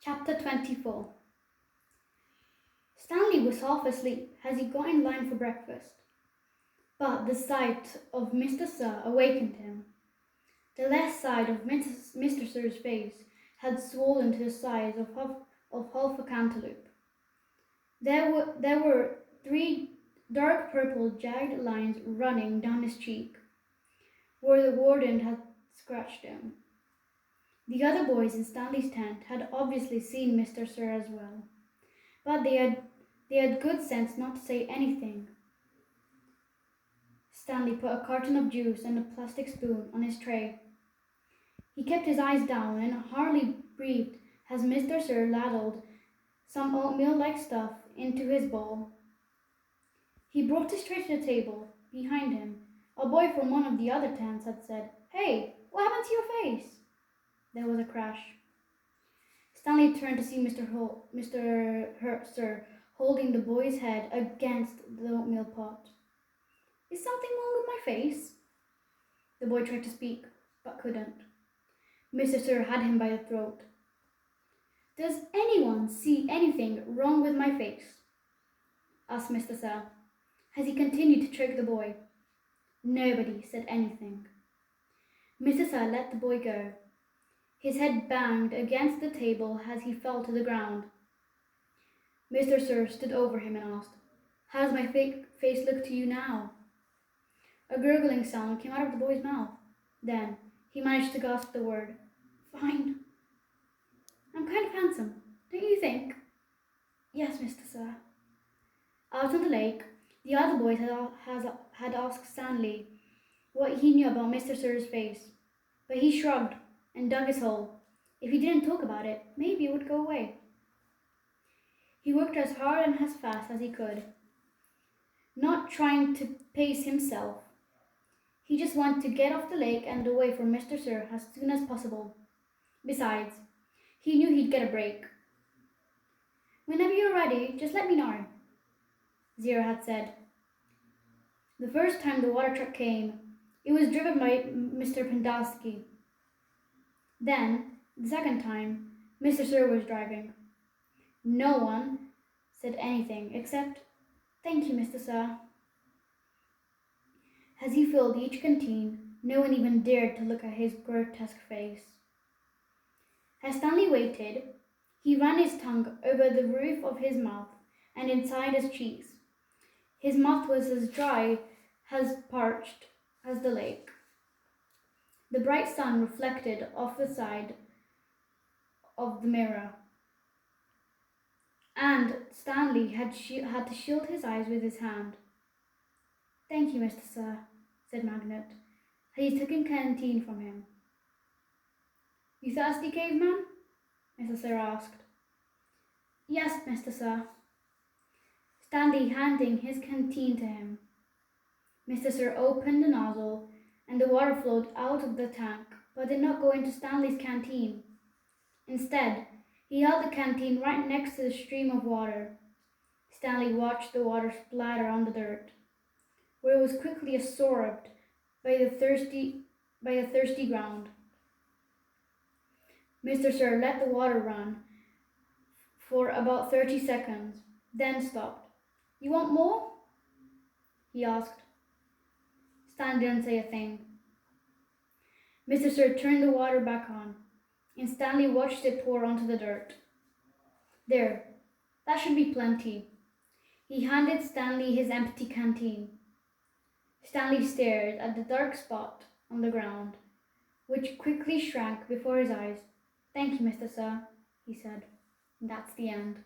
Chapter 24. Stanley was half asleep as he got in line for breakfast, but the sight of Mr. Sir awakened him. The left side of Mr. Sir's face had swollen to the size of half a cantaloupe. There were three dark purple jagged lines running down his cheek, where the warden had scratched him. The other boys in Stanley's tent had obviously seen Mr. Sir as well, but they had good sense not to say anything. Stanley put a carton of juice and a plastic spoon on his tray. He kept his eyes down and hardly breathed as Mr. Sir ladled some oatmeal-like stuff into his bowl. He brought it straight to the table behind him. A boy from one of the other tents had said, "Hey, what happened to your face?" There was a crash. Stanley turned to see Mr. Sir holding the boy's head against the oatmeal pot. "Is something wrong with my face?" The boy tried to speak, but couldn't. Mr. Sir had him by the throat. "Does anyone see anything wrong with my face?" asked Mr. Sir, as he continued to choke the boy. Nobody said anything. Mr. Sir let the boy go. His head banged against the table as he fell to the ground. Mr. Sir stood over him and asked, "How does my fake face look to you now?" A gurgling sound came out of the boy's mouth. Then he managed to gasp the word, "Fine. I'm kind of handsome, don't you think?" "Yes, Mr. Sir." Out on the lake, the other boys had asked Stanley what he knew about Mr. Sir's face, but he shrugged and dug his hole. If he didn't talk about it, maybe it would go away. He worked as hard and as fast as he could, not trying to pace himself. He just wanted to get off the lake and away from Mr. Sir as soon as possible. Besides, he knew he'd get a break. "Whenever you're ready, just let me know," Zero had said. The first time the water truck came, it was driven by Mr. Pendowski. Then, the second time, Mr. Sir was driving. No one said anything except, "Thank you, Mr. Sir." As he filled each canteen, no one even dared to look at his grotesque face. As Stanley waited, he ran his tongue over the roof of his mouth and inside his cheeks. His mouth was as dry, as parched as the lake. The bright sun reflected off the side of the mirror, and Stanley had to shield his eyes with his hand. "Thank you, Mr. Sir," said Magnet, as he took a canteen from him. "You thirsty, caveman?" Mr. Sir asked. "Yes, Mr. Sir." Stanley handing his canteen to him. Mr. Sir opened the nozzle, and the water flowed out of the tank, but did not go into Stanley's canteen. Instead, he held the canteen right next to the stream of water. Stanley watched the water splatter on the dirt, where it was quickly absorbed by the thirsty ground. Mr. Sir let the water run for about 30 seconds, then stopped. "You want more?" he asked. Stan didn't say a thing. Mr. Sir turned the water back on, and Stanley watched it pour onto the dirt. "There, that should be plenty." He handed Stanley his empty canteen. Stanley stared at the dark spot on the ground, which quickly shrank before his eyes. "Thank you, Mr. Sir," he said. "That's the end."